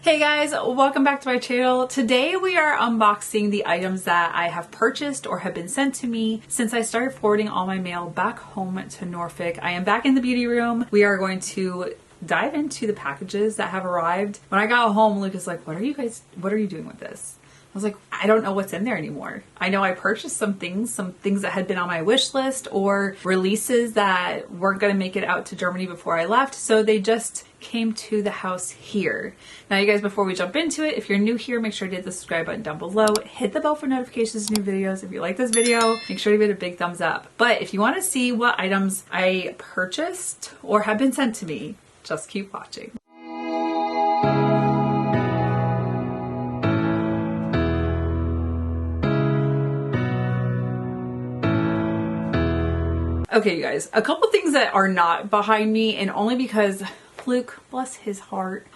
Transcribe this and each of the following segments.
Hey guys, welcome back to my channel. Today we are unboxing the items that I have purchased or have been sent to me since I started forwarding all my mail back home to Norfolk. I am back in the beauty room. We are going to dive into the packages that have arrived. When I got home, Luke is like, what are you doing with this? I was like, I don't know what's in there anymore. I know I purchased some things that had been on my wish list or releases that weren't going to make it out to Germany before I left. So they just came to the house here. Now you guys, before we jump into it, if you're new here, make sure to hit the subscribe button down below. Hit the bell for notifications of new videos. If you like this video, make sure to give it a big thumbs up. But if you want to see what items I purchased or have been sent to me, just keep watching. Okay, you guys, a couple things that are not behind me, and only because Luke, bless his heart,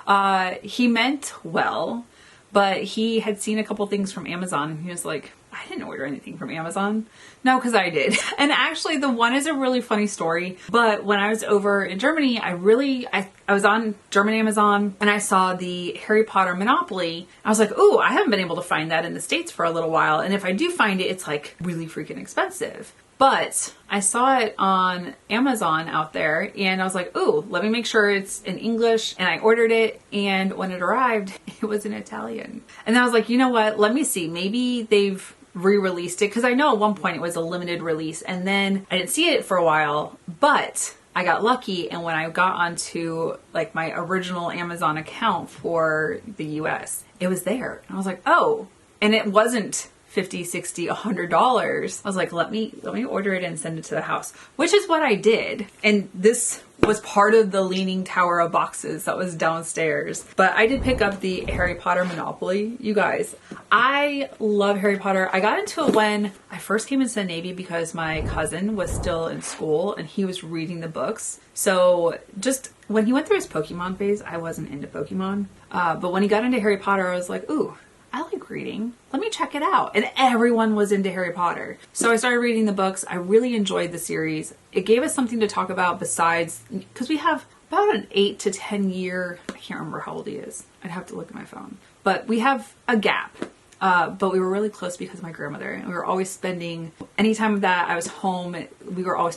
he meant well, but he had seen a couple things from Amazon and he was like, I didn't order anything from Amazon. No, because I did. And actually the one is a really funny story, but when I was over in Germany, I was on German Amazon and I saw the Harry Potter Monopoly. I was like, ooh, I haven't been able to find that in the States for a little while. And if I do find it, it's like really freaking expensive. But I saw it on Amazon out there and I was like, ooh, let me make sure it's in English. And I ordered it. And when it arrived, it was in Italian. And I was like, you know what? Let me see. Maybe they've re-released it. Cause I know at one point it was a limited release and then I didn't see it for a while, but I got lucky. And when I got onto like my original Amazon account for the US, it was there. And I was like, oh, and it wasn't $50, $60, $100. I was like, let me order it and send it to the house, which is what I did. And this was part of the leaning tower of boxes that was downstairs. But I did pick up the Harry Potter Monopoly. You guys, I love Harry Potter. I got into it when I first came into the Navy because my cousin was still in school and he was reading the books. So just when he went through his Pokemon phase, I wasn't into Pokemon. But when he got into Harry Potter, I was like, ooh, I like reading. Let me check it out. And everyone was into Harry Potter. So I started reading the books. I really enjoyed the series. It gave us something to talk about besides, because we have about an 8 to 10 year, I can't remember how old he is. I'd have to look at my phone. But we have a gap. But we were really close because of my grandmother. And we were always spending, anytime that I was home, we were always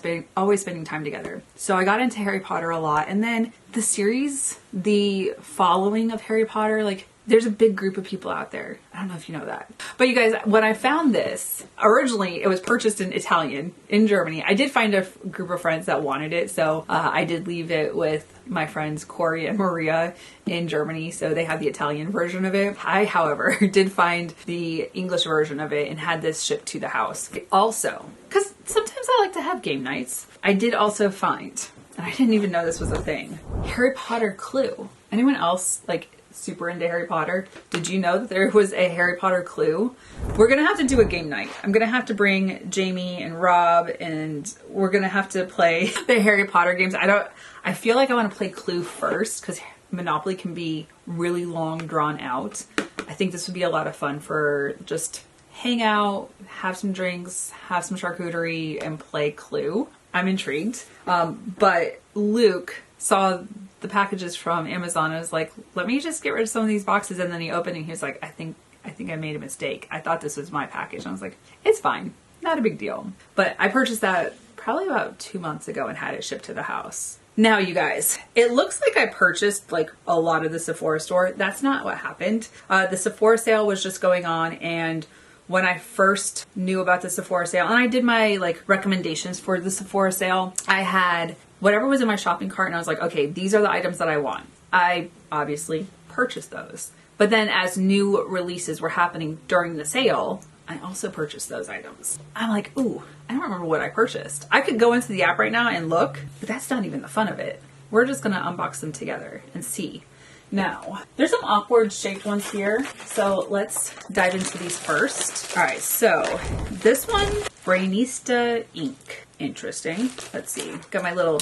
spending time together. So I got into Harry Potter a lot. And then the series, the following of Harry Potter, like, there's a big group of people out there. I don't know if you know that. But you guys, when I found this, originally it was purchased in Italian in Germany. I did find a group of friends that wanted it. So I did leave it with my friends Corey and Maria in Germany. So they had the Italian version of it. I, however, did find the English version of it and had this shipped to the house. Also, because sometimes I like to have game nights, I did also find, and I didn't even know this was a thing, Harry Potter Clue. Anyone else like super into Harry Potter? Did you know that there was a Harry Potter Clue? We're gonna have to do a game night. I'm gonna have to bring Jamie and Rob and we're gonna have to play the Harry Potter games. I feel like I want to play Clue first because Monopoly can be really long drawn out. I think this would be a lot of fun for just hang out, have some drinks, have some charcuterie and play Clue. I'm intrigued. But Luke saw the packages from Amazon and was like, let me just get rid of some of these boxes. And then he opened and he was like, I think I made a mistake. I thought this was my package. And I was like, it's fine. Not a big deal. But I purchased that probably about 2 months ago and had it shipped to the house. Now, you guys, it looks like I purchased like a lot of the Sephora store. That's not what happened. The Sephora sale was just going on, and when I first knew about the Sephora sale and I did my like recommendations for the Sephora sale, I had whatever was in my shopping cart and I was like, okay, these are the items that I want. I obviously purchased those. But then as new releases were happening during the sale, I also purchased those items. I'm like, ooh, I don't remember what I purchased. I could go into the app right now and look, but that's not even the fun of it. We're just gonna unbox them together and see. Now, there's some awkward shaped ones here. So let's dive into these first. All right, so this one, Brainista ink. Interesting. Let's see. Got my little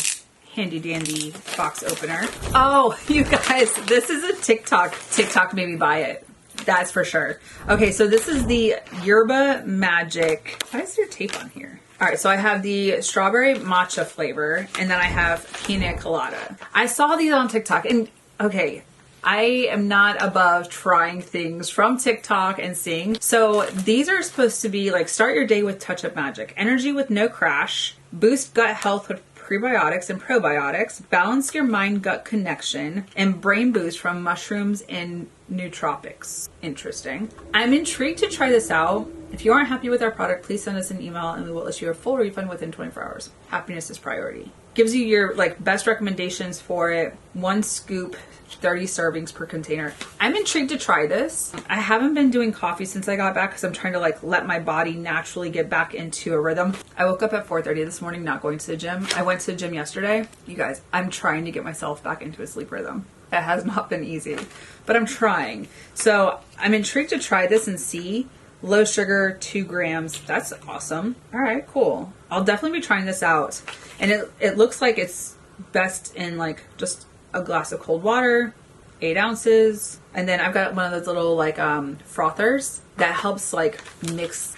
handy dandy box opener. Oh, you guys, this is a TikTok. TikTok made me buy it. That's for sure. Okay, so this is the Yerba Magic. Why is there tape on here? All right, so I have the strawberry matcha flavor, and then I have pina colada. I saw these on TikTok, and okay, I am not above trying things from TikTok and seeing. So these are supposed to be like start your day with touch-up magic, energy with no crash, boost gut health with prebiotics and probiotics, balance your mind-gut connection, and brain boost from mushrooms and nootropics. Interesting. I'm intrigued to try this out. If you aren't happy with our product, please send us an email and we will issue a full refund within 24 hours. Happiness is priority. Gives you your like best recommendations for it. 1 scoop, 30 servings per container. I'm intrigued to try this. I haven't been doing coffee since I got back because I'm trying to like let my body naturally get back into a rhythm. I woke up at 4:30 this morning not going to the gym. I went to the gym yesterday. You guys, I'm trying to get myself back into a sleep rhythm. It has not been easy, but I'm trying. So I'm intrigued to try this and see. Low sugar, 2 grams. That's awesome. All right, cool. I'll definitely be trying this out. And it looks like it's best in like just a glass of cold water, 8 ounces. And then I've got one of those little like frothers that helps like mix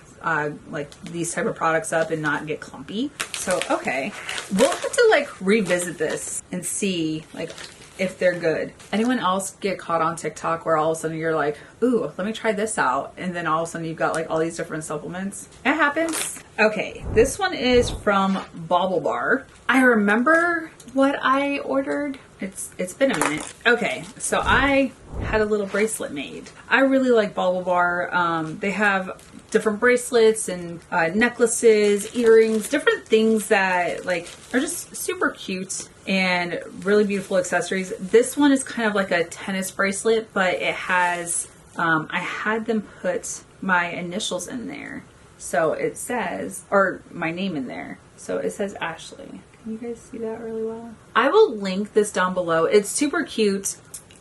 like these type of products up and not get clumpy. So, okay. We'll have to like revisit this and see like if they're good. Anyone else get caught on TikTok where all of a sudden you're like, ooh, let me try this out. And then all of a sudden you've got like all these different supplements. It happens. Okay, this one is from BaubleBar. I remember what I ordered. It's been a minute. Okay, so I had a little bracelet made. I really like BaubleBar. They have different bracelets and necklaces, earrings, different things that like are just super cute and really beautiful accessories. This one is kind of like a tennis bracelet, but it has, I had them put my initials in there. So it says, or my name in there. So it says Ashley. Can you guys see that really well? I will link this down below. It's super cute.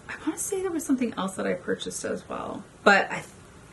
I want to say there was something else that I purchased as well, but I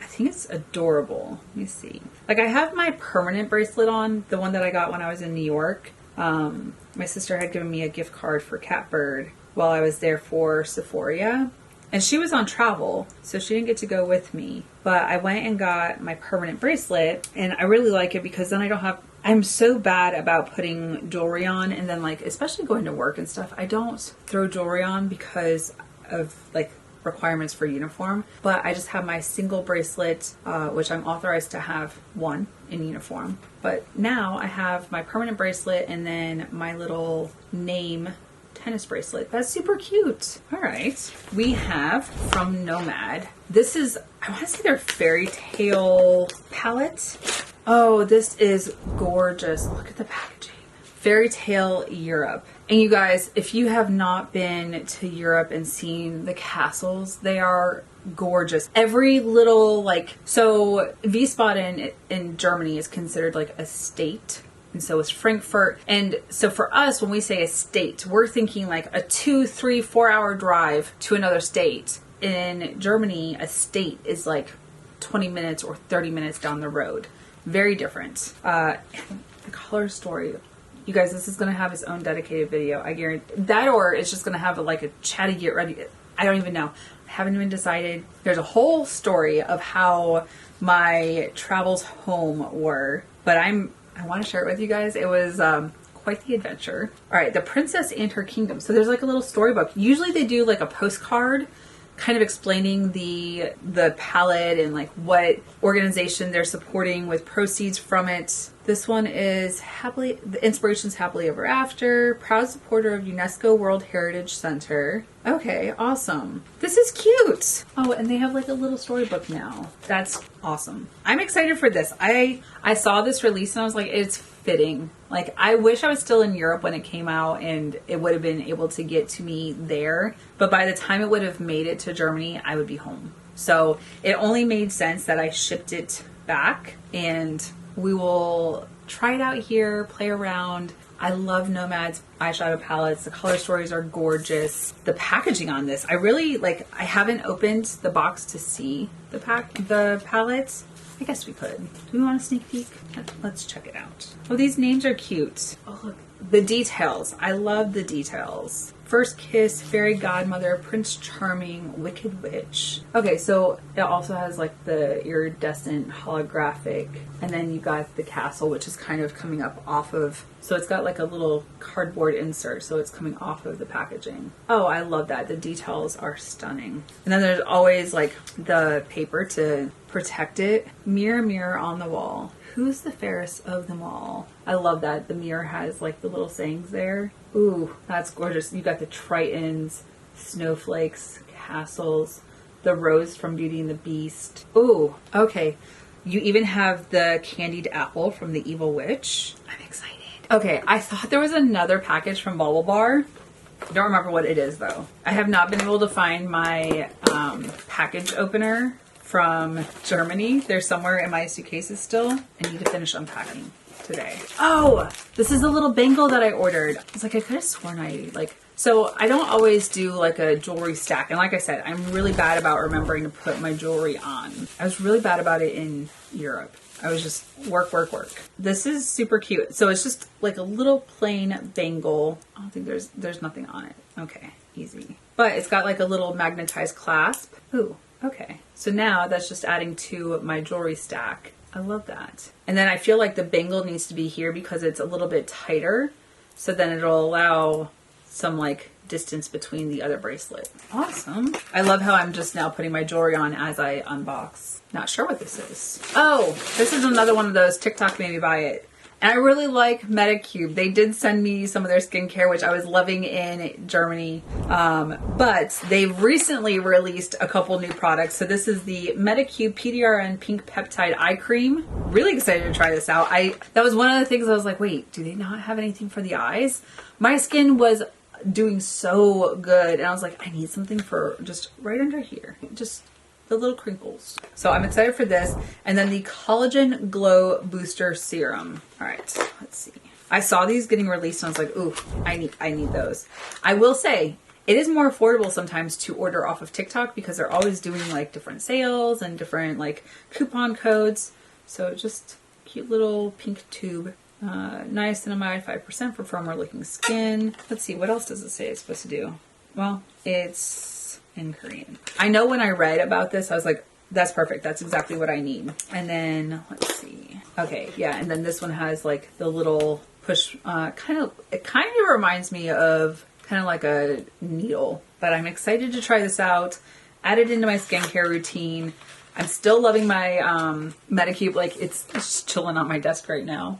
think it's adorable. Let me see. Like I have my permanent bracelet on, the one that I got when I was in New York. My sister had given me a gift card for Catbird while I was there for Sephora. And she was on travel, so she didn't get to go with me. But I went and got my permanent bracelet, and I really like it because then I don't have... I'm so bad about putting jewelry on, and then like, especially going to work and stuff, I don't throw jewelry on because of like requirements for uniform. But I just have my single bracelet, which I'm authorized to have 1 in uniform. But now I have my permanent bracelet and then my little name tennis bracelet. That's super cute. All right. We have from Nomad. This is, I want to say their fairy tale palette. Oh, this is gorgeous. Look at the packaging. Fairy Tale Europe. And you guys, if you have not been to Europe and seen the castles, they are gorgeous. Every little like, so Wiesbaden in Germany is considered like a state. And so is Frankfurt. And so for us, when we say a state, we're thinking like a 2, 3, 4 hour drive to another state. In Germany, a state is like 20 minutes or 30 minutes down the road. Very different. The color story. You guys, this is going to have its own dedicated video. I guarantee that, or it's just going to have like a chatty get ready. I don't even know. I haven't even decided. There's a whole story of how my travels home were, but I want to share it with you guys. It was quite the adventure. All right, The Princess and Her Kingdom. So there's like a little storybook. Usually they do like a postcard kind of explaining the palette and like what organization they're supporting with proceeds from it. This one is the inspiration's Happily Ever After, proud supporter of UNESCO World Heritage Center. Okay, awesome. This is cute. Oh, and they have like a little storybook now. That's awesome. I'm excited for this. I saw this release and I was like, it's fitting. Like, I wish I was still in Europe when it came out and it would have been able to get to me there. But by the time it would have made it to Germany, I would be home. So it only made sense that I shipped it back, and we will try it out here, play around. I love Nomad's eyeshadow palettes. The color stories are gorgeous. The packaging on this, I really like. I haven't opened the box to see the palettes. I guess we could. Do we want a sneak peek? Let's check it out. Oh, these names are cute. Oh, look. The details. I love the details. First Kiss, Fairy Godmother, Prince Charming, Wicked Witch. Okay, so it also has like the iridescent holographic, and then you got the castle, which is kind of coming up off of, so it's got like a little cardboard insert, so it's coming off of the packaging. Oh, I love that. The details are stunning. And then there's always like the paper to protect it. Mirror, mirror on the wall, who's the fairest of them all? I love that the mirror has like the little sayings there. Ooh, that's gorgeous. You got the tritons, snowflakes, castles, the rose from Beauty and the Beast. Ooh, okay. You even have the candied apple from the Evil Witch. I'm excited. Okay, I thought there was another package from BaubleBar. Don't remember what it is though. I have not been able to find my package opener from Germany. They're somewhere in my suitcases still. I need to finish unpacking today. Oh, this is the little bangle that I ordered. It's like, I could have sworn so I don't always do like a jewelry stack. And like I said, I'm really bad about remembering to put my jewelry on. I was really bad about it in Europe. I was just work. This is super cute. So it's just like a little plain bangle. I don't think there's nothing on it. Okay, easy. But it's got like a little magnetized clasp. Ooh, okay. So now that's just adding to my jewelry stack. I love that. And then I feel like the bangle needs to be here because it's a little bit tighter. So then it'll allow some like distance between the other bracelet. Awesome. I love how I'm just now putting my jewelry on as I unbox. Not sure what this is. Oh, this is another one of those TikTok made me buy it. And I really like 𝐂𝐈𝐓𝐇. They did send me some of their skincare, which I was loving in Germany. But they've recently released a couple new products. So this is the 𝐂𝐈𝐓𝐇 PDRN Pink Peptide Eye Cream. Really excited to try this out. That was one of the things I was like, wait, do they not have anything for the eyes? My skin was doing so good. And I was like, I need something for just right under here. Just the little crinkles. So I'm excited for this. And then the Collagen Glow Booster Serum. All right, let's see. I saw these getting released and I was like, ooh, I need those. I will say it is more affordable sometimes to order off of TikTok because they're always doing like different sales and different like coupon codes. So just cute little pink tube. Niacinamide 5% for firmer looking skin. Let's see, what else does it say it's supposed to do? Well, it's in Korean. I know when I read about this, I was like, that's perfect. That's exactly what I need. And then let's see. Okay, yeah, and then this one has like the little push, it kind of reminds me of kind of like a needle, but I'm excited to try this out. Add it into my skincare routine. I'm still loving my 𝐂𝐈𝐓𝐇. Like it's just chilling on my desk right now.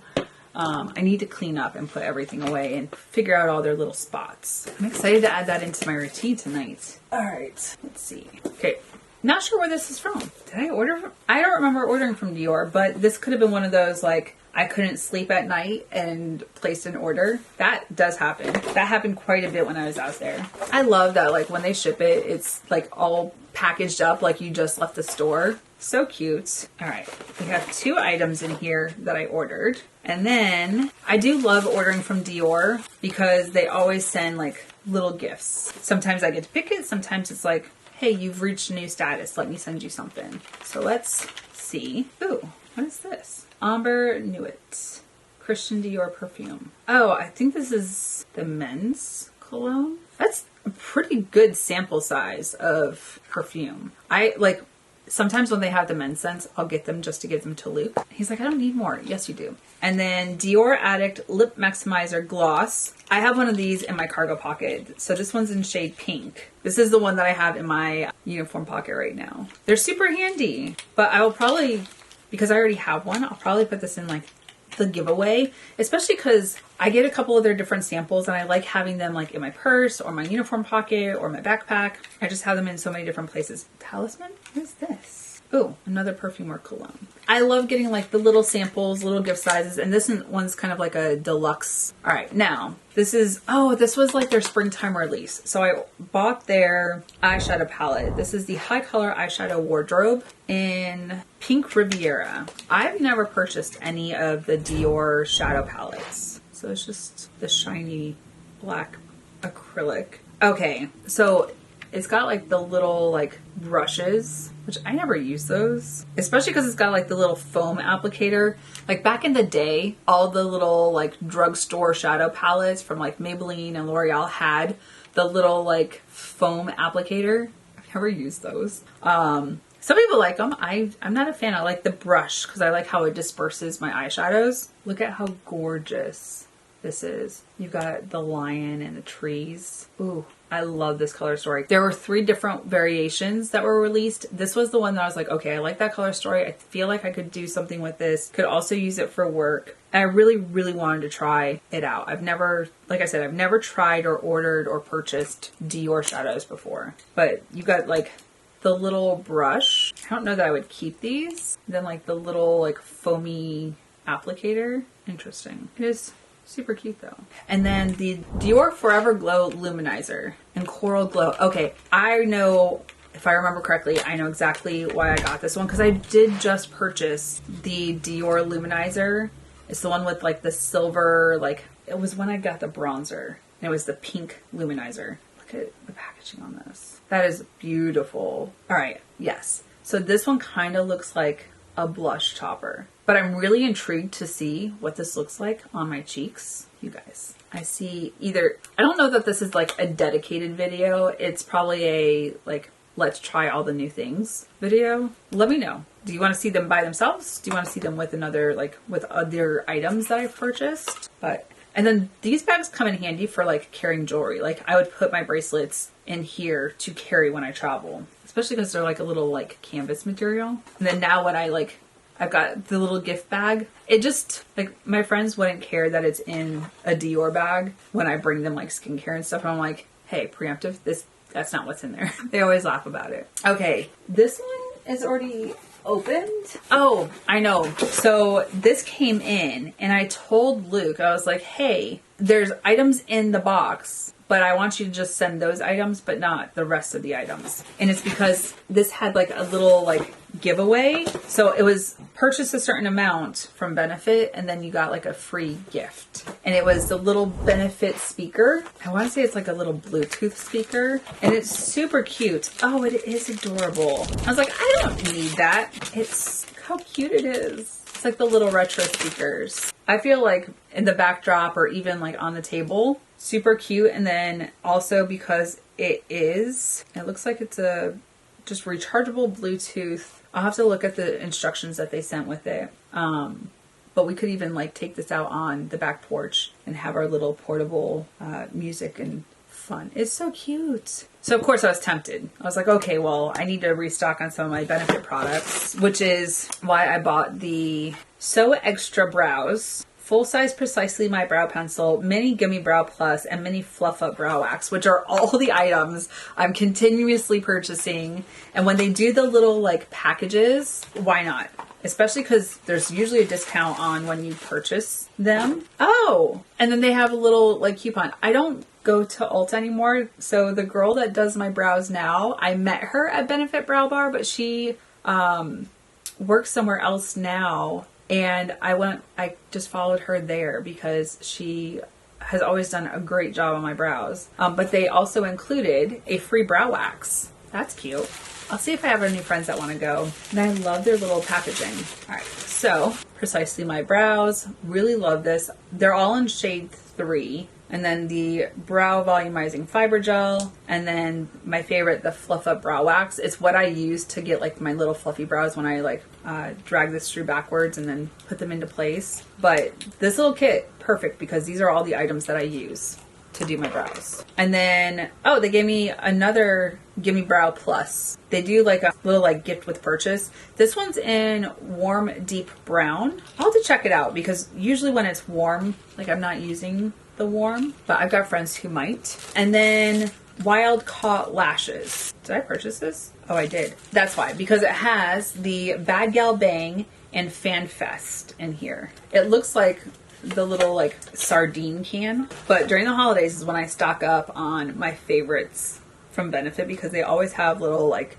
I need to clean up and put everything away and figure out all their little spots. I'm excited to add that into my routine tonight. All right, let's see. Okay, not sure where this is from. Did I order from? I don't remember ordering from Dior, but this could have been one of those like I couldn't sleep at night and placed an order. That does happen. That happened quite a bit when I was out there. I love that like when they ship it, it's like all packaged up like you just left the store. So cute. All right, we have 2 items in here that I ordered. And then I do love ordering from Dior because they always send like little gifts. Sometimes I get to pick it. Sometimes it's like, hey, you've reached a new status. Let me send you something. So let's see. Ooh, what is this? Amber Nuit Christian Dior perfume. Oh, I think this is the men's cologne. That's a pretty good sample size of perfume. Sometimes when they have the men's scents, I'll get them just to give them to Luke. He's like, I don't need more. Yes, you do. And then Dior Addict Lip Maximizer Gloss. I have one of these in my cargo pocket. So this one's in shade pink. This is the one that I have in my uniform pocket right now. They're super handy, but I will probably, because I already have one, I'll probably put this in like the giveaway, especially because I get a couple of their different samples and I like having them like in my purse or my uniform pocket or my backpack. I just have them in so many different places. Talisman? What is this? Oh, another perfume or cologne. I love getting like the little samples, little gift sizes, and this one's kind of like a deluxe. All right, now this was like their springtime release. So I bought their eyeshadow palette. This is the High Color Eyeshadow Wardrobe in Pink Riviera. I've never purchased any of the Dior shadow palettes. So it's just the shiny black acrylic. Okay, so it's got like the little like brushes, which I never use those, especially because it's got like the little foam applicator. Like back in the day, all the little like drugstore shadow palettes from like Maybelline and L'Oreal had the little like foam applicator. I've never used those. Some people like them. I'm not a fan. I like the brush because I like how it disperses my eyeshadows. Look at how gorgeous this is. You've got the lion and the trees. Ooh, I love this color story. There were 3 different variations that were released. This was the one that I was like, okay, I like that color story. I feel like I could do something with this. Could also use it for work. And I really, really wanted to try it out. I've never, like I said, I've never tried or ordered or purchased Dior shadows before. But you got like the little brush. I don't know that I would keep these. Then like the little like foamy applicator. Interesting. It is super cute though. And then the Dior Forever Glow Luminizer and Coral Glow. Okay, I know, if I remember correctly, I know exactly why I got this one because I did just purchase the Dior Luminizer. It's the one with like the silver, like it was when I got the bronzer and it was the pink luminizer. Look at the packaging on this. That is beautiful. All right, yes. So this one kind of looks like a blush topper, but I'm really intrigued to see what this looks like on my cheeks. You guys, I see either, I don't know that this is like a dedicated video. It's probably a like, let's try all the new things video. Let me know. Do you want to see them by themselves? Do you want to see them with another, like with other items that I've purchased? And then these bags come in handy for like carrying jewelry. Like I would put my bracelets in here to carry when I travel, especially because they're like a little like canvas material. And then now when I've got the little gift bag, it just like my friends wouldn't care that it's in a Dior bag when I bring them like skincare and stuff. And I'm like, hey, preemptive, that's not what's in there. They always laugh about it. Okay, this one is already opened. Oh, I know. So this came in and I told Luke, I was like, hey, there's items in the box, but I want you to just send those items, but not the rest of the items. And it's because this had like a little like giveaway. So it was purchase a certain amount from Benefit and then you got like a free gift. And it was the little Benefit speaker. I want to say it's like a little Bluetooth speaker and it's super cute. Oh, it is adorable. I was like, I don't need that. It's how cute it is. It's like the little retro speakers. I feel like in the backdrop or even like on the table, super cute. And then also because it looks like it's a just rechargeable Bluetooth. I'll have to look at the instructions that they sent with it. But we could even like take this out on the back porch and have our little portable music and fun. It's so cute. So of course I was tempted. I was like, okay, well, I need to restock on some of my Benefit products, which is why I bought the So Extra Brows Full-Size Precisely My Brow Pencil, Mini Gimme Brow Plus, and Mini Fluff Up Brow Wax, which are all the items I'm continuously purchasing. And when they do the little like packages, why not? Especially because there's usually a discount on when you purchase them. Oh, and then they have a little like coupon. I don't go to Ulta anymore. So the girl that does my brows now, I met her at Benefit Brow Bar, but she works somewhere else now. And I just followed her there because she has always done a great job on my brows. But they also included a free brow wax. That's cute. I'll see if I have any friends that want to go. And I love their little packaging. All right, so Precisely My Brows. Really love this. They're all in shade 3. And then the Brow Volumizing Fiber Gel. And then my favorite, the Fluff Up Brow Wax. It's what I use to get like my little fluffy brows when I like drag this through backwards and then put them into place. But this little kit, perfect, because these are all the items that I use to do my brows. And then, oh, they gave me another Gimme Brow Plus. They do like a little like gift with purchase. This one's in Warm Deep Brown. I'll have to check it out because usually when it's warm, like I'm not using the warm, but I've got friends who might. And then Wild Caught Lashes. Did I purchase this? Oh, I did. That's why, because it has the Bad Gal Bang and Fan Fest in here. It looks like the little like sardine can, but during the holidays is when I stock up on my favorites from Benefit because they always have little like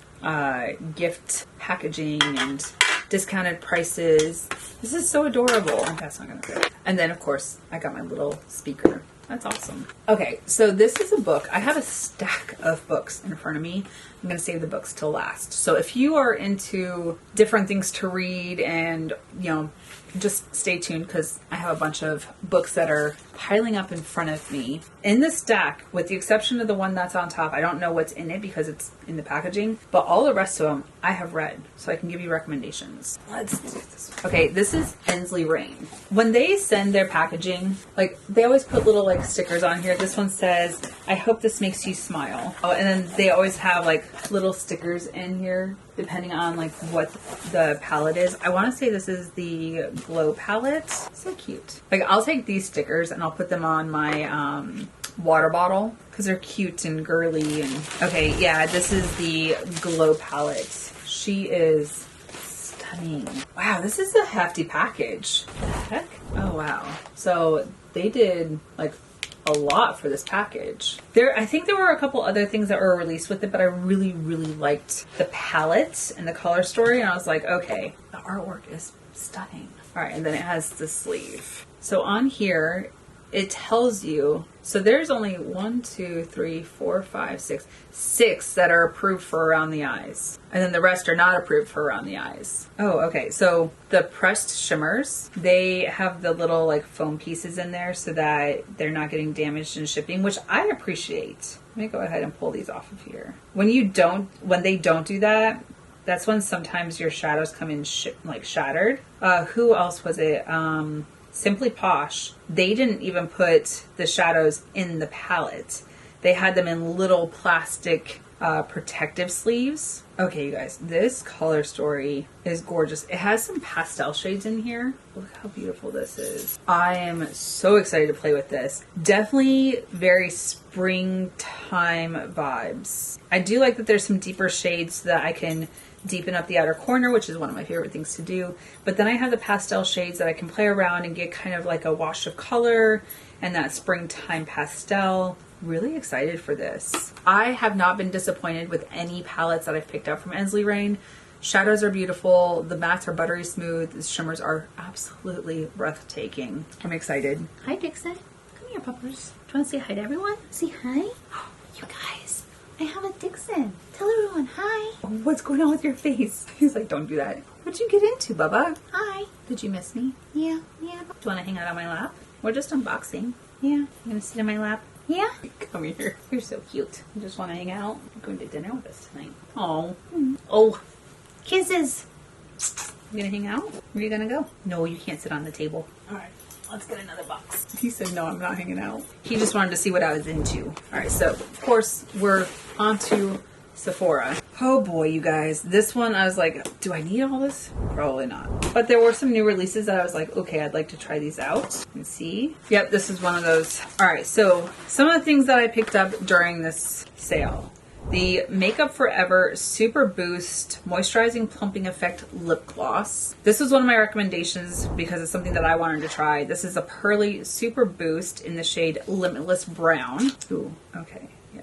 gift packaging and discounted prices. This is so adorable. That's not gonna fit. And then of course I got my little speaker. That's awesome. Okay, so this is a book. I have a stack of books in front of me. I'm going to save the books till last. So if you are into different things to read and, you know, just stay tuned because I have a bunch of books that are piling up in front of me. in the stack, with the exception of the one that's on top, I don't know what's in it because it's in the packaging, but all the rest of them I have read, so I can give you recommendations. Let's do this. Okay, this is Lorraine. When they send their packaging, like, they always put little like stickers on here. This one says, "I hope this makes you smile." Oh, and then they always have like little stickers in here depending on like what the palette is. I want to say this is the Glow palette. So cute. Like, I'll take these stickers and I'll put them on my water bottle because they're cute and girly. And okay, yeah, this is the Glow palette. She is stunning. Wow, this is a hefty package. What the heck? Oh wow. So they did like a lot for this package. I think there were a couple other things that were released with it, but I really, really liked the palette and the color story. And I was like, okay, the artwork is stunning. All right, and then it has the sleeve. So on here, it tells you, so there's only 1, 2, 3, 4, 5, 6, 6 that are approved for around the eyes. And then the rest are not approved for around the eyes. Oh, okay. So the pressed shimmers, they have the little like foam pieces in there so that they're not getting damaged in shipping, which I appreciate. Let me go ahead and pull these off of here. When they don't do that, that's when sometimes your shadows come in like shattered. Who else was it? Simply Posh, they didn't even put the shadows in the palette. They had them in little plastic protective sleeves. Okay, you guys, this color story is gorgeous. It has some pastel shades in here. Look how beautiful this is. I am so excited to play with this. Definitely very springtime vibes. I do like that there's some deeper shades so that I can deepen up the outer corner, which is one of my favorite things to do. But then I have the pastel shades that I can play around and get kind of like a wash of color and that springtime pastel. Really excited for this. I have not been disappointed with any palettes that I've picked up from Lorraine. Shadows are beautiful. The mattes are buttery smooth. The shimmers are absolutely breathtaking. I'm excited. Hi, Dixon. Come here, puppers. Do you want to say hi to everyone? Say hi. You guys, I have a Dixon. Tell everyone hi. What's going on with your face? He's like, don't do that. What'd you get into, Bubba? Hi. Did you miss me? Yeah. Do you want to hang out on my lap? We're just unboxing. Yeah. You gonna sit in my lap? Yeah. Come here. You're so cute. You just want to hang out? You're going to dinner with us tonight. Oh. Oh. Kisses. You gonna hang out? Where are you gonna go? No, you can't sit on the table. All right. Let's get another box. He said, no, I'm not hanging out. He just wanted to see what I was into. All right, so of course we're on to Sephora. Oh boy, you guys. This one, I was like, do I need all this? Probably not. But there were some new releases that I was like, okay, I'd like to try these out and see. Yep, this is one of those. All right, so some of the things that I picked up during this sale. The Makeup Forever Super Boost Moisturizing Plumping Effect Lip Gloss. This was one of my recommendations because it's something that I wanted to try. This is a Pearly Super Boost in the shade Limitless Brown. Ooh, okay, yeah.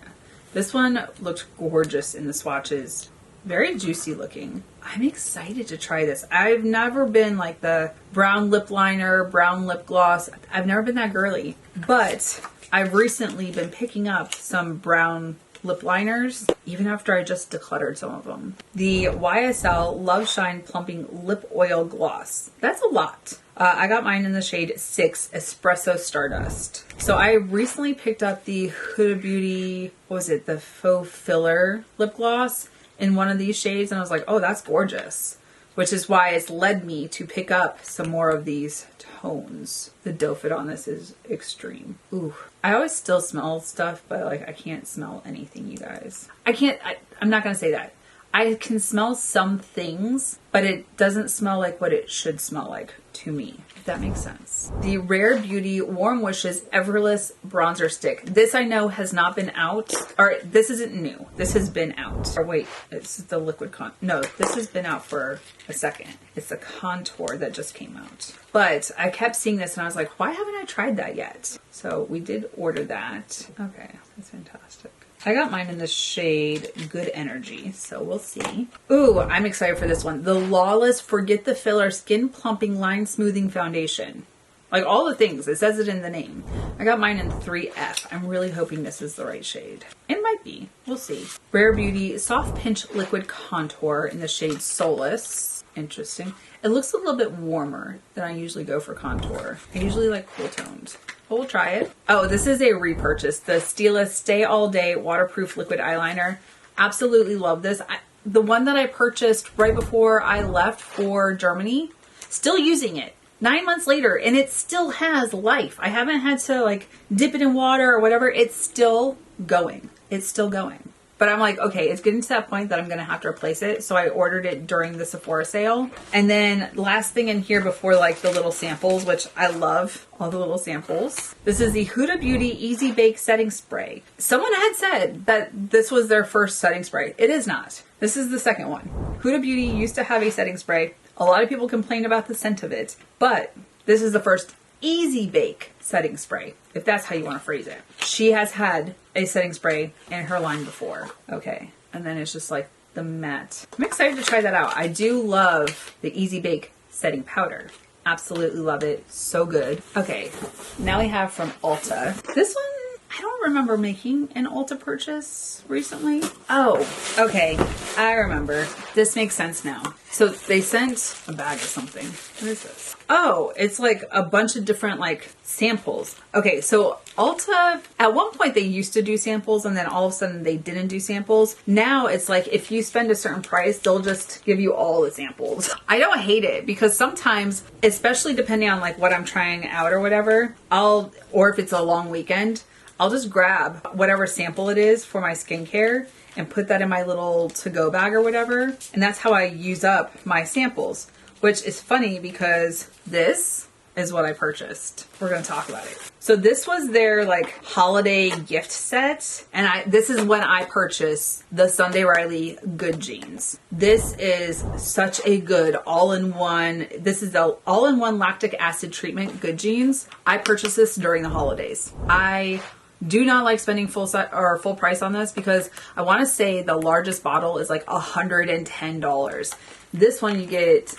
This one looked gorgeous in the swatches. Very juicy looking. I'm excited to try this. I've never been like the brown lip liner, brown lip gloss. I've never been that girly. But I've recently been picking up some brown lip liners, even after I just decluttered some of them. The YSL Love Shine Plumping Lip Oil Gloss. That's a lot. I got mine in the shade 6 Espresso Stardust. So I recently picked up the Huda Beauty, what was it, the Faux Filler lip gloss in one of these shades, and I was like, oh, that's gorgeous. Which is why it's led me to pick up some more of these tones. The doe fit on this is extreme. Ooh. I always still smell stuff, but like I can't smell anything, you guys. I'm not gonna say that. I can smell some things, but it doesn't smell like what it should smell like to me, if that makes sense. The Rare Beauty Warm Wishes Everless Bronzer Stick. This I know has not been out, or this isn't new. This has been out. Or wait, it's the liquid no, this has been out for a second. It's the contour that just came out. But I kept seeing this and I was like, why haven't I tried that yet? So we did order that. Okay, that's fantastic. I got mine in the shade Good Energy, so we'll see. Ooh, I'm excited for this one. The Lawless Forget the Filler Skin Plumping Line Smoothing Foundation. Like all the things, it says it in the name. I got mine in 3F. I'm really hoping this is the right shade. It might be, we'll see. Rare Beauty Soft Pinch Liquid Contour in the shade Solace. Interesting. It looks a little bit warmer than I usually go for contour. I usually like cool toned. we'll try it. Oh, this is a repurchase. The Stila Stay All Day Waterproof Liquid Eyeliner. Absolutely love this. The one that I purchased right before I left for Germany, still using it 9 months later, and it still has life. I haven't had to like dip it in water or whatever. It's still going. It's still going. But I'm like, okay, it's getting to that point that I'm going to have to replace it. So I ordered it during the Sephora sale. And then last thing in here before like the little samples, which I love all the little samples. This is the Huda Beauty Easy Bake Setting Spray. Someone had said that this was their first setting spray. It is not. This is the second one. Huda Beauty used to have a setting spray. A lot of people complain about the scent of it, but this is the first Easy Bake setting spray, if that's how you want to phrase it. She has had a setting spray in her line before. Okay. And then it's just like the matte. I'm excited to try that out. I do love the Easy Bake setting powder. Absolutely love it. So good. Okay. Now we have from Ulta. This one, I don't remember making an Ulta purchase recently. Oh, okay. I remember. This makes sense now. So they sent a bag of something. What is this? Oh, it's like a bunch of different like samples. Okay, so Ulta, at one point they used to do samples and then all of a sudden they didn't do samples. Now it's like if you spend a certain price, they'll just give you all the samples. I don't hate it because sometimes, especially depending on like what I'm trying out or whatever, or if it's a long weekend, I'll just grab whatever sample it is for my skincare and put that in my little to-go bag or whatever. And that's how I use up my samples, which is funny because this is what I purchased. We're going to talk about it. So this was their like holiday gift set. And this is when I purchased the Sunday Riley Good Jeans. This is such a good all-in-one. This is the all-in-one lactic acid treatment Good Jeans. I purchased this during the holidays. I do not like spending full price on this because I want to say the largest bottle is like $110. This one you get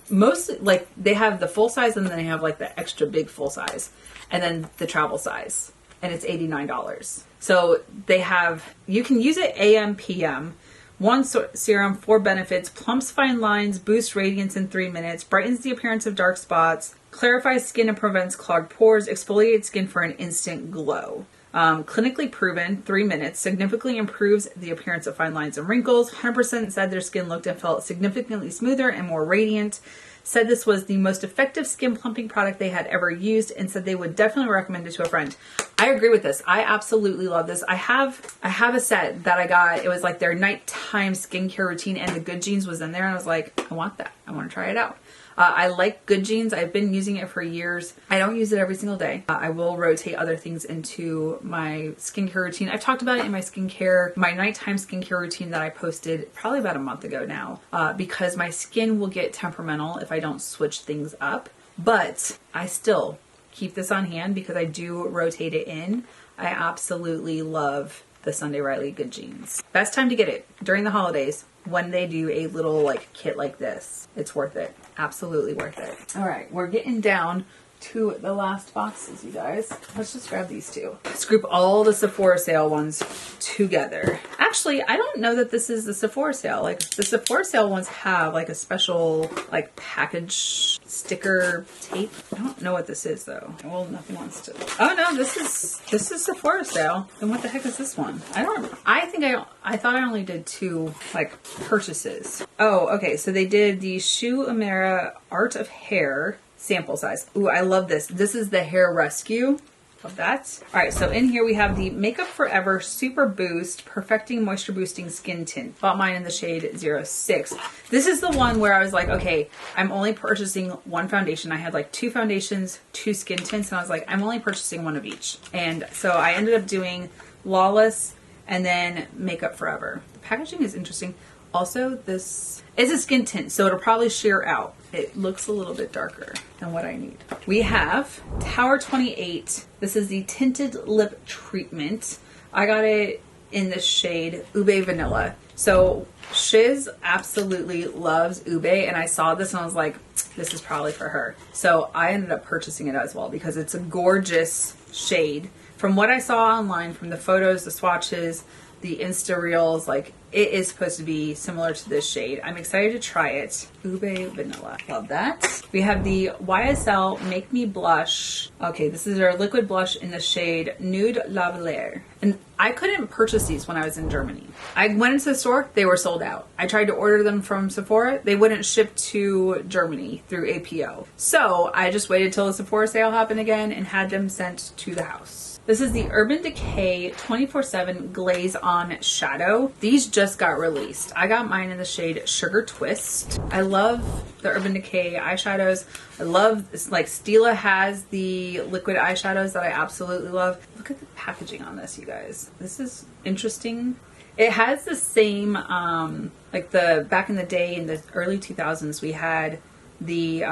mostly like they have the full size and then they have like the extra big full size and then the travel size, and it's $89. So they have, you can use it AM PM. One serum, 4 benefits: plumps fine lines, boosts radiance in 3 minutes, brightens the appearance of dark spots, clarifies skin and prevents clogged pores, exfoliates skin for an instant glow. Clinically proven, 3 minutes, significantly improves the appearance of fine lines and wrinkles. 100% said their skin looked and felt significantly smoother and more radiant. Said this was the most effective skin plumping product they had ever used, and said they would definitely recommend it to a friend. I agree with this. I absolutely love this. I have a set that I got. It was like their nighttime skincare routine, and the Good Jeans was in there, and I was like, I want that. I want to try it out. I like Good Jeans. I've been using it for years. I don't use it every single day. I will rotate other things into my skincare routine. I've talked about it in my nighttime skincare routine that I posted probably about a month ago now, because my skin will get temperamental if I don't switch things up. But I still keep this on hand because I do rotate it in. I absolutely love the Sunday Riley Good Jeans. Best time to get it during the holidays when they do a little like kit like this. It's worth it. Absolutely worth it. All right, we're getting down to the last boxes, you guys. Let's just grab these two. Let's group all the Sephora sale ones together. Actually, I don't know that this is the Sephora sale. Like the Sephora sale ones have like a special like package sticker tape. I don't know what this is though. Well, nothing wants to. Oh no, this is Sephora sale. Then what the heck is this one? I don't remember. I thought I only did 2 like purchases. Oh, okay. So they did the Shu Uemura Art of Hair sample size. Ooh, I love this. This is the Hair Rescue. Love that. All right, so in here we have the Makeup Forever Super Boost Perfecting Moisture Boosting Skin Tint. Bought mine in the shade 06. This is the one where I was like, okay, I'm only purchasing one foundation. I had like 2 foundations, 2 skin tints, and I was like, I'm only purchasing one of each. And so I ended up doing Lawless and then Makeup Forever. The packaging is interesting. Also, this is a skin tint, so it'll probably sheer out. It looks a little bit darker than what I need. We have Tower 28. This is the Tinted Lip Treatment. I got it in the shade Ube Vanilla. So Shiz absolutely loves Ube, and I saw this and I was like, this is probably for her. So I ended up purchasing it as well because it's a gorgeous shade. From what I saw online, from the photos, the swatches, the Insta Reels. Like, it is supposed to be similar to this shade. I'm excited to try it. Ube Vanilla. Love that. We have the YSL Make Me Blush. Okay, this is our liquid blush in the shade Nude Lavalier. And I couldn't purchase these when I was in Germany. I went into the store, they were sold out. I tried to order them from Sephora. They wouldn't ship to Germany through APO. So I just waited till the Sephora sale happened again and had them sent to the house. This is the Urban Decay 24/7 Glaze On Shadow. These just got released. I got mine in the shade Sugar Twist. I love the Urban Decay eyeshadows. I love this, like Stila has the liquid eyeshadows that I absolutely love. Look at the packaging on this, you guys. This is interesting. It has the same, like the back in the day in the early 2000s, we had the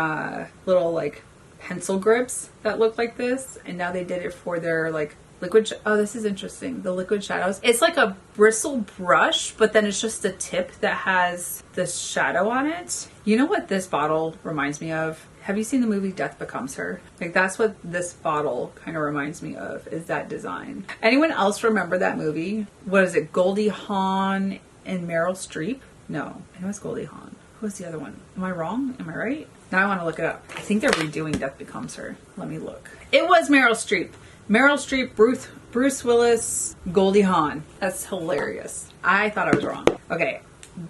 little like pencil grips that look like this, and now they did it for their like liquid. Oh, this is interesting. The liquid shadows. It's like a bristle brush, but then it's just a tip that has this shadow on it. You know what this bottle reminds me of? Have you seen the movie Death Becomes Her? Like, that's what this bottle kind of reminds me of, is that design. Anyone else remember that movie? What is it? Goldie Hawn and Meryl Streep? No, it was Goldie Hawn. Who was the other one? Am I wrong? Am I right? Now I want to look it up. I think they're redoing Death Becomes Her. Let me look. It was Meryl Streep. Meryl Streep, Bruce Willis, Goldie Hawn. That's hilarious. I thought I was wrong. Okay.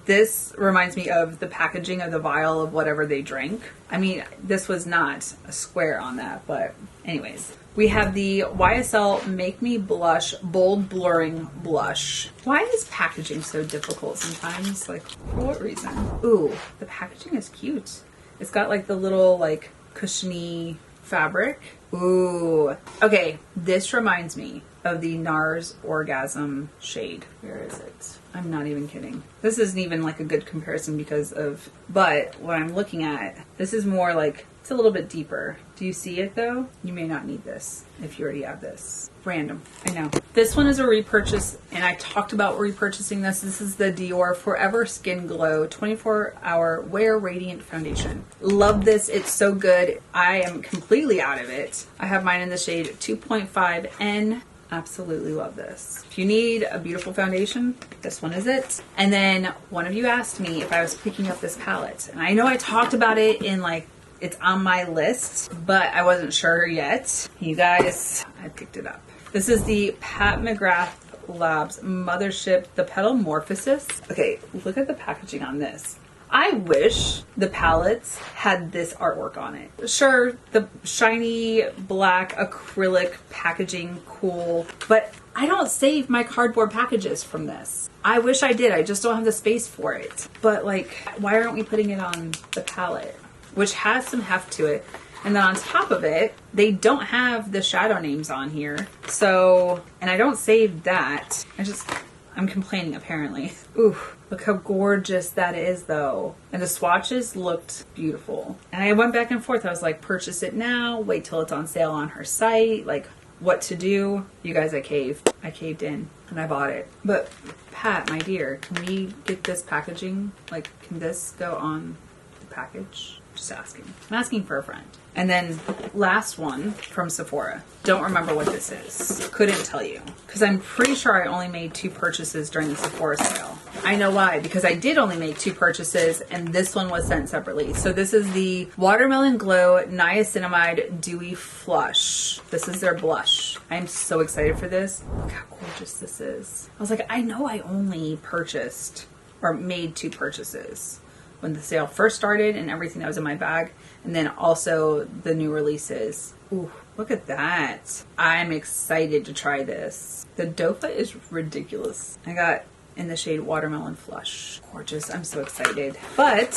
This reminds me of the packaging of the vial of whatever they drank. I mean, this was not a square on that, but anyways. We have the YSL Make Me Blush Bold Blurring Blush. Why is packaging so difficult sometimes? Like, for what reason? Ooh, the packaging is cute. It's got like the little like cushiony fabric. Ooh. Okay, this reminds me of the NARS Orgasm shade. Where is it? I'm not even kidding. This isn't even like a good comparison because of, but what I'm looking at, this is more like, it's a little bit deeper. Do you see it though? You may not need this if you already have this. Random, I know. This one is a repurchase, and I talked about repurchasing this. This is the Dior Forever Skin Glow 24-Hour Wear Radiant Foundation. Love this, it's so good. I am completely out of it. I have mine in the shade 2.5N. Absolutely love this. If you need a beautiful foundation, this one is it. And then one of you asked me if I was picking up this palette. And I know I talked about it in like, it's on my list, but I wasn't sure yet. You guys, I picked it up. This is the Pat McGrath Labs Mothership, the Petalmorphosis. Okay, look at the packaging on this. I wish the palettes had this artwork on it. Sure, the shiny black acrylic packaging, cool, but I don't save my cardboard packages from this. I wish I did, I just don't have the space for it. But like, why aren't we putting it on the palette? Which has some heft to it. And then on top of it, they don't have the shadow names on here. So, and I don't save that. I'm complaining apparently. Ooh, look how gorgeous that is though. And the swatches looked beautiful. And I went back and forth. I was like, purchase it now, wait till it's on sale on her site. Like, what to do. You guys, I caved. I caved in and I bought it. But Pat, my dear, can we get this packaging? Like, can this go on the package? Just asking. I'm asking for a friend. And then last one from Sephora. Don't remember what this is. Couldn't tell you. Because I'm pretty sure I only made 2 purchases during the Sephora sale. I know why. Because I did only make 2 purchases and this one was sent separately. So this is the Watermelon Glow Niacinamide Dewy Flush. This is their blush. I'm so excited for this. Look how gorgeous this is. I was like, I know I only purchased or made 2 purchases when the sale first started and everything that was in my bag, and then also the new releases. Ooh, look at that. I'm excited to try this. The dofa is ridiculous. I got in the shade Watermelon Flush. Gorgeous, I'm so excited. But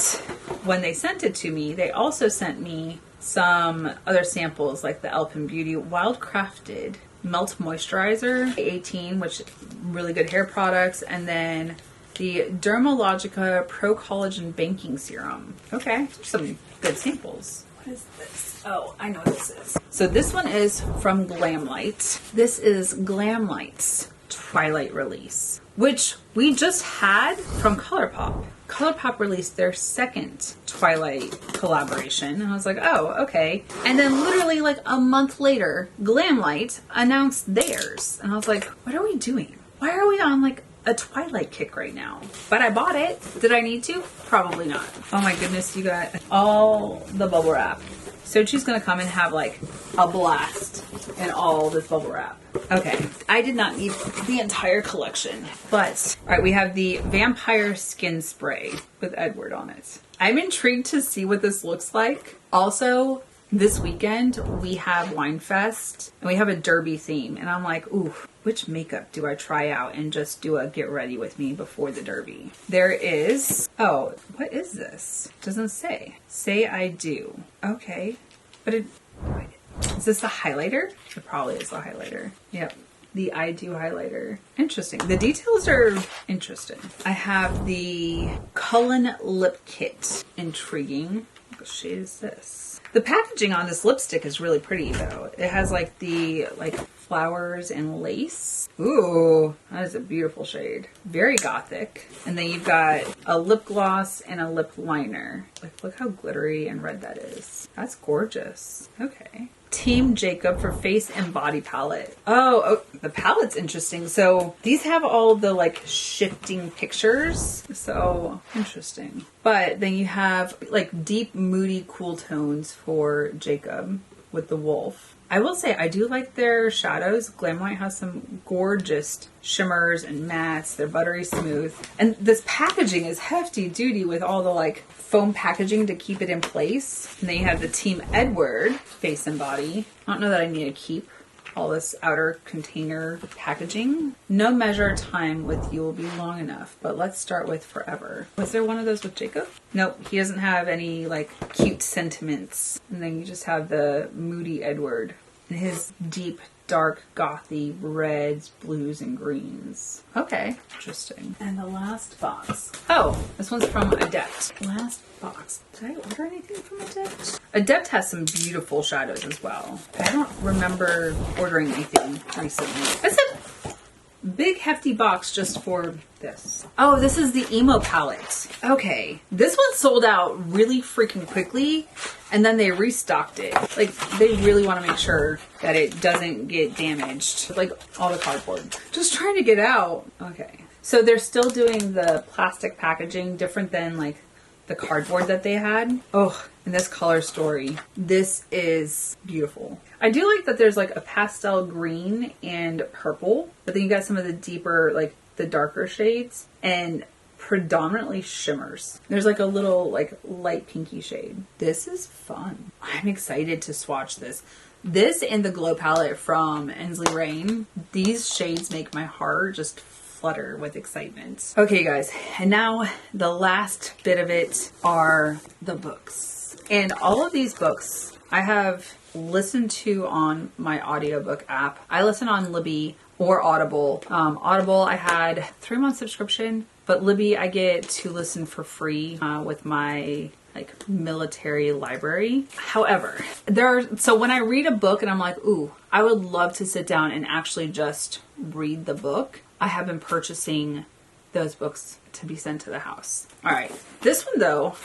when they sent it to me, they also sent me some other samples like the Elpin Beauty Wild Crafted Melt Moisturizer 18, which really good hair products, and then the Dermalogica Pro Collagen Banking Serum. Okay, some good samples. What is this? Oh, I know what this is. So this one is from Glamlight. This is Glamlight's Twilight release, which we just had from ColourPop. ColourPop released their second Twilight collaboration, and I was like, oh, okay. And then literally like a month later, Glamlight announced theirs, and I was like, what are we doing? Why are we on like a Twilight kick right now, but I bought it. Did I need to? Probably not. Oh my goodness, you got all the bubble wrap. So she's gonna come and have like a blast in all this bubble wrap. Okay, I did not need the entire collection, but all right, we have the Vampire Skin Spray with Edward on it. I'm intrigued to see what this looks like. Also, this weekend we have Wine Fest and we have a derby theme, and I'm like, ooh, which makeup do I try out and just do a get ready with me before the derby? There is, oh, what is this? Doesn't say. Say I do. Okay, but is this the highlighter? It probably is the highlighter. Yep. The I Do highlighter. Interesting. The details are interesting. I have the Cullen Lip Kit. Intriguing. What shade is this? The packaging on this lipstick is really pretty though. It has like the flowers and lace. Ooh, that is a beautiful shade. Very gothic. And then you've got a lip gloss and a lip liner. Like, look how glittery and red that is. That's gorgeous. Okay. Team Jacob for face and body palette. Oh, the palette's interesting. So these have all the like shifting pictures. So interesting. But then you have like deep, moody, cool tones for Jacob with the wolf. I will say I do like their shadows. Glamlite has some gorgeous shimmers and mattes. They're buttery smooth. And this packaging is hefty duty with all the like foam packaging to keep it in place. And then you have the Team Edward face and body. I don't know that I need to keep all this outer container packaging. No measure of time with you will be long enough, but let's start with forever. Was there one of those with Jacob? Nope, he doesn't have any like cute sentiments. And then you just have the moody Edward and his deep, dark, gothy reds, blues, and greens. Okay, interesting. And the last box. Oh, this one's from Adept. Last box. Did I order anything from Adept? Adept has some beautiful shadows as well. I don't remember ordering anything recently. That's a big hefty box just for this. Oh, this is the emo palette. Okay, this one sold out really freaking quickly and then they restocked it. Like, they really want to make sure that it doesn't get damaged. Like all the cardboard. Just trying to get out. Okay. So they're still doing the plastic packaging, different than like the cardboard that they had. Oh, and this color story. This is beautiful. I do like that there's like a pastel green and purple, but then you got some of the deeper, like the darker shades and predominantly shimmers. There's like a little like light pinky shade. This is fun. I'm excited to swatch this. This and the glow palette from Lorraine. These shades make my heart just flutter with excitement. Okay guys, and now the last bit of it are the books. And all of these books I have listened to on my audiobook app. I listen on Libby or Audible. Audible I had 3-month subscription, but Libby I get to listen for free with my like military library. However, so when I read a book and I'm like, ooh, I would love to sit down and actually just read the book, I have been purchasing those books to be sent to the house. All right, this one though,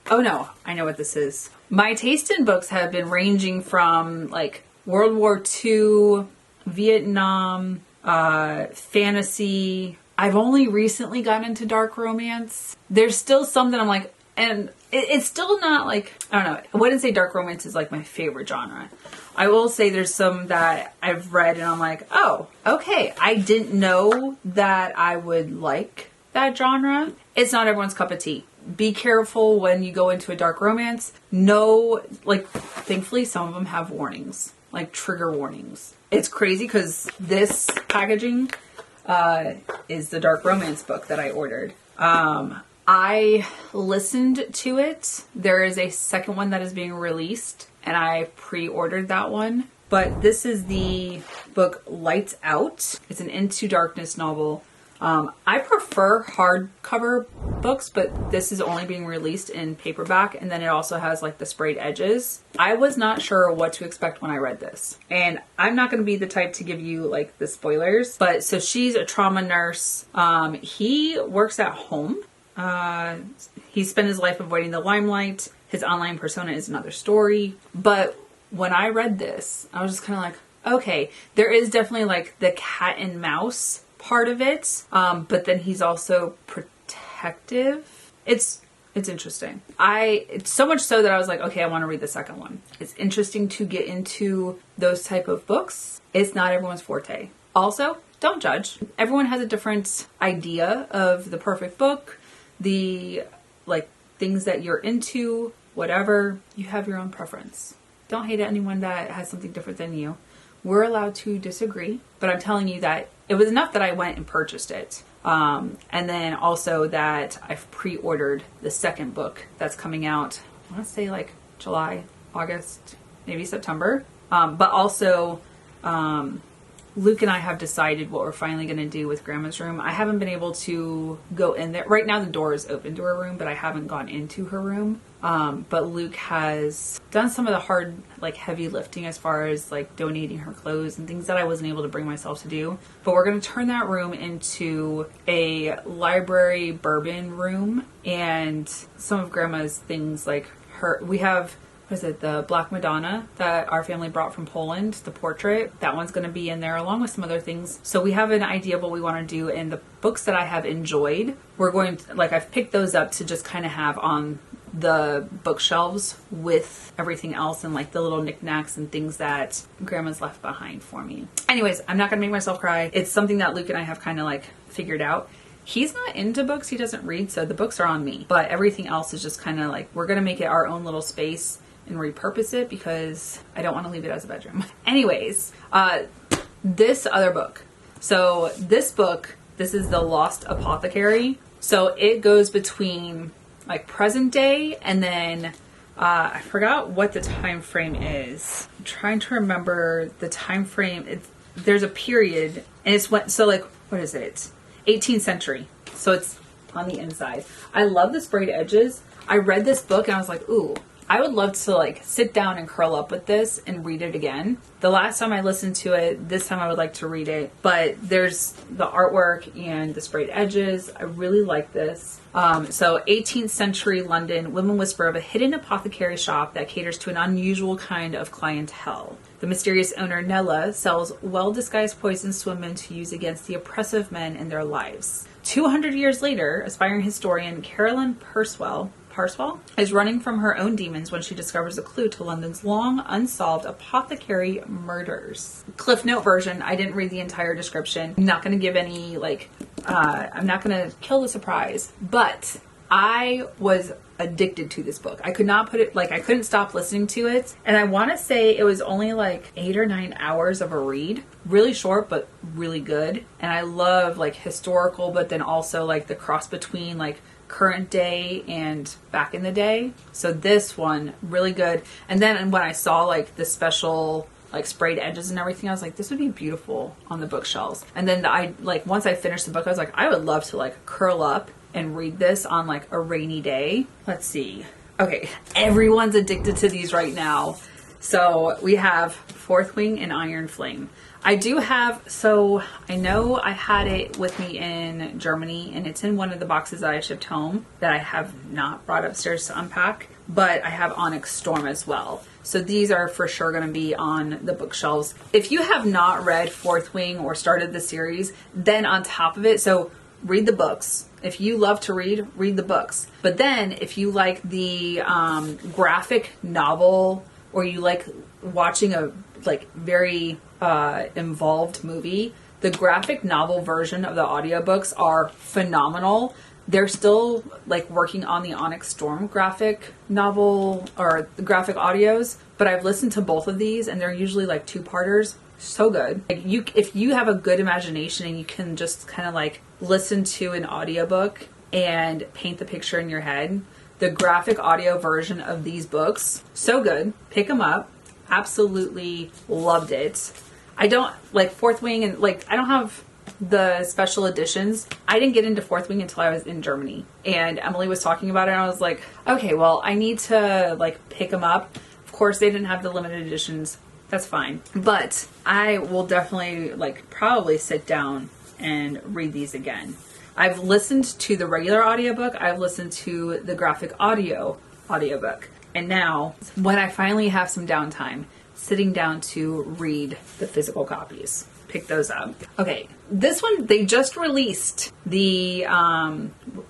oh no, I know what this is. My taste in books have been ranging from like World War II, Vietnam, fantasy. I've only recently gotten into dark romance. There's still some that I'm like, and it's still not like, I don't know. I wouldn't say dark romance is like my favorite genre. I will say there's some that I've read and I'm like, oh, okay. I didn't know that I would like that genre. It's not everyone's cup of tea. Be careful when you go into a dark romance. No, like, thankfully some of them have warnings, like trigger warnings. It's crazy because this packaging is the dark romance book that I ordered. I listened to it. There is a second one that is being released and I pre-ordered that one. But this is the book Lights Out. It's an Into Darkness novel. I prefer hardcover books, but this is only being released in paperback, and then it also has like the sprayed edges. I was not sure what to expect when I read this, and I'm not going to be the type to give you like the spoilers, but so she's a trauma nurse. He works at home. He spent his life avoiding the limelight. His online persona is another story. But when I read this, I was just kind of like, okay, there is definitely like the cat and mouse part of it, but then he's also protective. It's interesting. It's so much so that I was like, okay, I want to read the second one. It's interesting to get into those type of books. It's not everyone's forte. Also, don't judge. Everyone has a different idea of the perfect book, the like things that you're into, whatever. You have your own preference. Don't hate anyone that has something different than you. We're allowed to disagree, but I'm telling you that it was enough that I went and purchased it. And then also that I've pre-ordered the second book that's coming out, I want to say like July, August, maybe September. But also, Luke and I have decided what we're finally going to do with Grandma's room. I haven't been able to go in there. Right now the door is open to her room, but I haven't gone into her room. But Luke has done some of the hard, like heavy lifting as far as like donating her clothes and things that I wasn't able to bring myself to do. But we're going to turn that room into a library bourbon room, and some of Grandma's things like we have, what is it, the Black Madonna that our family brought from Poland, the portrait. That one's going to be in there along with some other things. So we have an idea of what we want to do, and the books that I have enjoyed, we're going to, like, I've picked those up to just kind of have on the bookshelves with everything else and like the little knickknacks and things that Grandma's left behind for me. Anyways, I'm not going to make myself cry. It's something that Luke and I have kind of like figured out. He's not into books. He doesn't read, so the books are on me. But everything else is just kind of like, we're going to make it our own little space and repurpose it because I don't want to leave it as a bedroom. Anyways, this other book. So this book, this is The Lost Apothecary. So it goes between like present day and then I forgot what the time frame is. I'm trying to remember the time frame. There's a period and it's what, so like, what is it? 18th century. So it's on the inside. I love the sprayed edges. I read this book and I was like, ooh, I would love to like sit down and curl up with this and read it again. The last time I listened to it, this time I would like to read it, but there's the artwork and the sprayed edges. I really like this. So 18th century London, women whisper of a hidden apothecary shop that caters to an unusual kind of clientele. The mysterious owner, Nella, sells well-disguised poisons to women to use against the oppressive men in their lives. 200 years later, aspiring historian Carolyn Parswell is running from her own demons when she discovers a clue to London's long unsolved apothecary murders. Cliff Note version, I didn't read the entire description. I'm not going to give any, I'm not going to kill the surprise, but I was addicted to this book. I could not put it, I couldn't stop listening to it. And I want to say it was only 8 or 9 hours of a read. Really short, but really good. And I love historical, but then also the cross between current day and back in the day. So this one, really good. And then when I saw the special sprayed edges and everything, I was like, this would be beautiful on the bookshelves. And then once I finished the book, I was like, I would love to curl up and read this on a rainy day. Let's see. Okay, everyone's addicted to these right now. So we have Fourth Wing and Iron Flame. I do have, so I know I had it with me in Germany and it's in one of the boxes that I shipped home that I have not brought upstairs to unpack, but I have Onyx Storm as well. So these are for sure going to be on the bookshelves. If you have not read Fourth Wing or started the series, then on top of it, so read the books. If you love to read, read the books. But then if you like the graphic novel or you like watching a very involved movie, the graphic novel version of the audiobooks are phenomenal. They're still working on the Onyx Storm graphic novel or the graphic audios, but I've listened to both of these and they're usually 2-parters. So good. If you have a good imagination and you can just kind of listen to an audiobook and paint the picture in your head, the graphic audio version of these books, so good. Pick them up. Absolutely loved it. I don't Fourth Wing and I don't have the special editions. I didn't get into Fourth Wing until I was in Germany, and Emily was talking about it and I was like, okay, well, I need to pick them up. Of course they didn't have the limited editions. That's fine. But I will definitely probably sit down and read these again. I've listened to the regular audiobook. I've listened to the graphic audiobook. And now when I finally have some downtime, sitting down to read the physical copies. pick those up. Okay, this one, they just released the,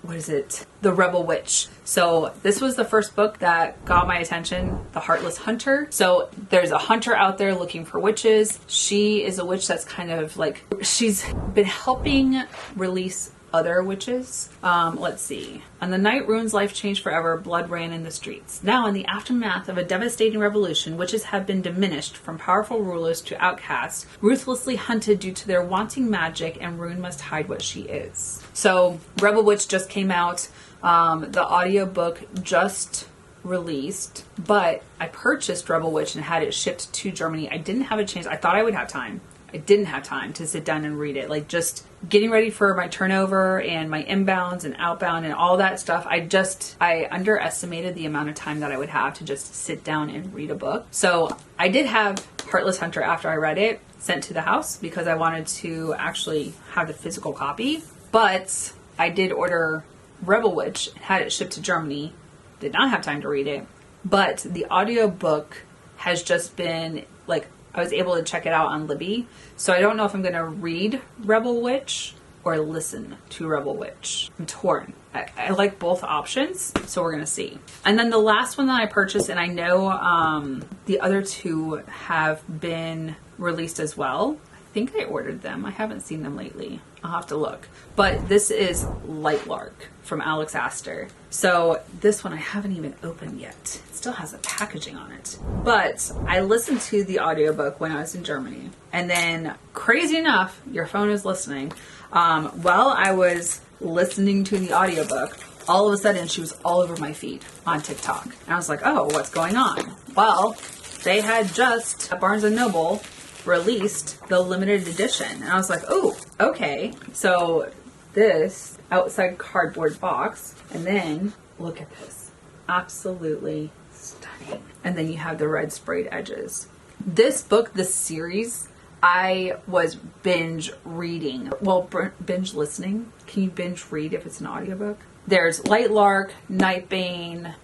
what is it? The Rebel Witch. So this was the first book that got my attention, The Heartless Hunter. So there's a hunter out there looking for witches. She is a witch that's kind of like, she's been helping release other witches. Let's see. On the night Rune's life changed forever, blood ran in the streets. Now, in the aftermath of a devastating revolution, witches have been diminished from powerful rulers to outcasts, ruthlessly hunted due to their wanting magic, and Rune must hide what she is. So, Rebel Witch just came out. The audiobook just released, but I purchased Rebel Witch and had it shipped to Germany. I didn't have a chance. I thought I would have time. I didn't have time to sit down and read it. Like, just getting ready for my turnover and my inbounds and outbound and all that stuff. I underestimated the amount of time that I would have to just sit down and read a book. So I did have Heartless Hunter after I read it sent to the house because I wanted to actually have the physical copy. But I did order Rebel Witch and had it shipped to Germany. Did not have time to read it. But the audiobook has just been like, I was able to check it out on Libby. So I don't know if I'm going to read Rebel Witch or listen to Rebel Witch. I'm torn. I like both options, so we're going to see. And then the last one that I purchased, and I know the other two have been released as well. I think I ordered them. I haven't seen them lately. I'll have to look. But this is Lightlark from Alex Astor. So this one I haven't even opened yet. It still has the packaging on it. But I listened to the audiobook when I was in Germany. And then, crazy enough, your phone is listening. While I was listening to the audiobook, all of a sudden she was all over my feed on TikTok. And I was like, oh, what's going on? Well, they had just, at Barnes & Noble, released the limited edition. And I was like, oh, okay. So this outside cardboard box, and then look at this. Absolutely stunning. And then you have the red sprayed edges. This book, this series, I was binge reading. Well, binge listening. Can you binge read if it's an audiobook? There's Lightlark, Nightbane,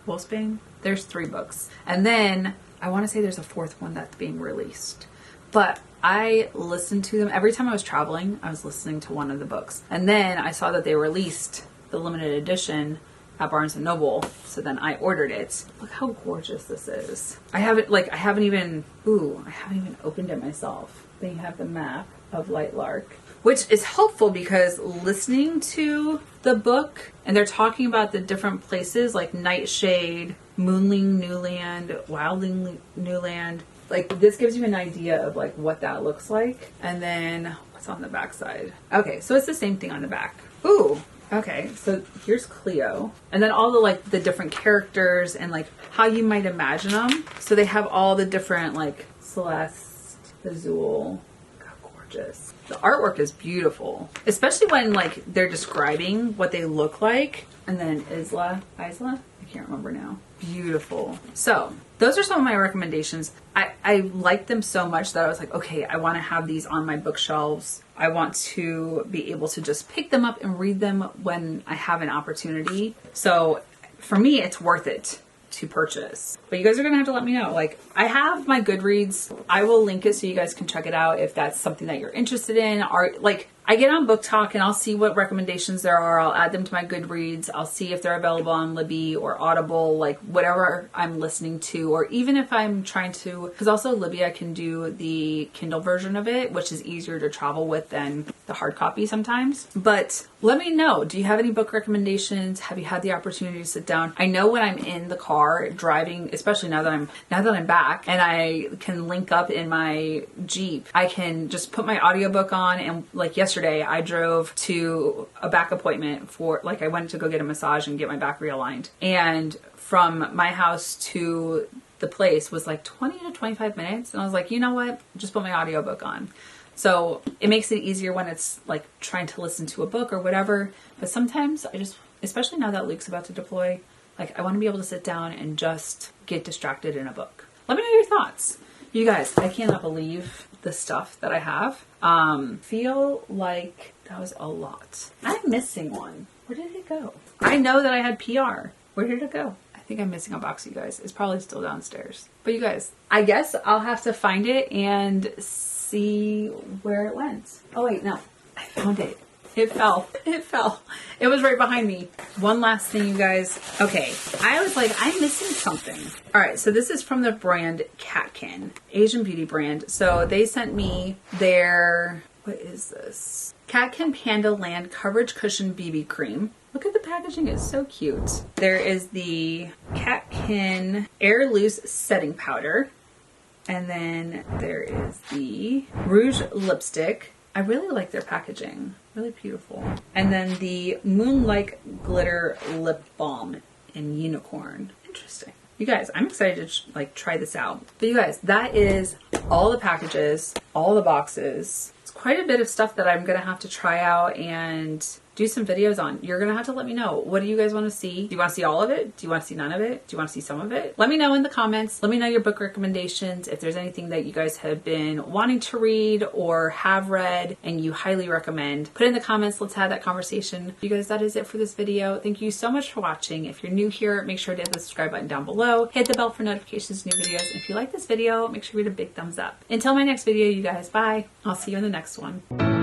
Wolfsbane. There's 3 books. And then I want to say there's a 4th one that's being released. But I listened to them. Every time I was traveling, I was listening to one of the books. And then I saw that they released the limited edition at Barnes & Noble. So then I ordered it. Look how gorgeous this is. I haven't even opened it myself. Then you have the map of Lightlark, which is helpful because listening to the book, and they're talking about the different places like Nightshade, Moonling Newland, Wildling Newland. Like, this gives you an idea of like what that looks like. And then what's on the back side? Okay, so it's the same thing on the back. Ooh, okay. So here's Cleo. And then all the like the different characters and like how you might imagine them. So they have all the different like Celeste, Azul. Look how gorgeous. The artwork is beautiful, especially when like they're describing what they look like. And then Isla, I can't remember now. Beautiful. So those are some of my recommendations. I like them so much that I was like, okay, I want to have these on my bookshelves. I want to be able to just pick them up and read them when I have an opportunity. So for me, it's worth it to purchase. But you guys are going to have to let me know. Like, I have my Goodreads. I will link it so you guys can check it out if that's something that you're interested in. Or like, I get on Book Talk and I'll see what recommendations there are. I'll add them to my Goodreads. I'll see if they're available on Libby or Audible, like whatever I'm listening to, or even if I'm trying to, because also Libby, I can do the Kindle version of it, which is easier to travel with than the hard copy sometimes. But let me know. Do you have any book recommendations? Have you had the opportunity to sit down? I know when I'm in the car driving, especially now that I'm back and I can link up in my Jeep, I can just put my audiobook on. And like yesterday, I drove to a back appointment for, like, I went to go get a massage and get my back realigned. And from my house to the place was like 20 to 25 minutes. And I was like, you know what? Just put my audiobook on. So it makes it easier when it's like trying to listen to a book or whatever. But sometimes I just, especially now that Luke's about to deploy, like I want to be able to sit down and just get distracted in a book. Let me know your thoughts. You guys, I cannot believe the stuff that I have. Feel like that was a lot. I'm missing one. Where did it go? I know that I had PR. Where did it go? I think I'm missing a box, you guys. It's probably still downstairs. But you guys, I guess I'll have to find it and see where it went. Oh wait, no, I found it. It fell. It fell. It was right behind me. One last thing, you guys. Okay, I was like, I'm missing something. All right, so this is from the brand 𝐂𝐎𝐿, Asian beauty brand. So they sent me their, what is this? 𝐂𝐿 Panda Land Coverage Cushion BB Cream. Look at the packaging, it's so cute. There is the 𝐂𝐿 Air Loose Setting Powder. And then there is the Rouge Lipstick. I really like their packaging. Really beautiful. And then the Moonlight Glitter Lip Balm in Unicorn. Interesting. You guys, I'm excited to like try this out. But you guys, that is all the packages, all the boxes. It's quite a bit of stuff that I'm gonna have to try out and do some videos on. You're gonna have to let me know. What do you guys want to see? Do you want to see all of it? Do you want to see none of it? Do you want to see some of it? Let me know in the comments. Let me know your book recommendations. If there's anything that you guys have been wanting to read or have read and you highly recommend, put it in the comments. Let's have that conversation. You guys, that is it for this video. Thank you so much for watching. If you're new here, make sure to hit the subscribe button down below. Hit the bell for notifications of new videos. And if you like this video, make sure to hit a big thumbs up. Until my next video, you guys, bye. I'll see you in the next one.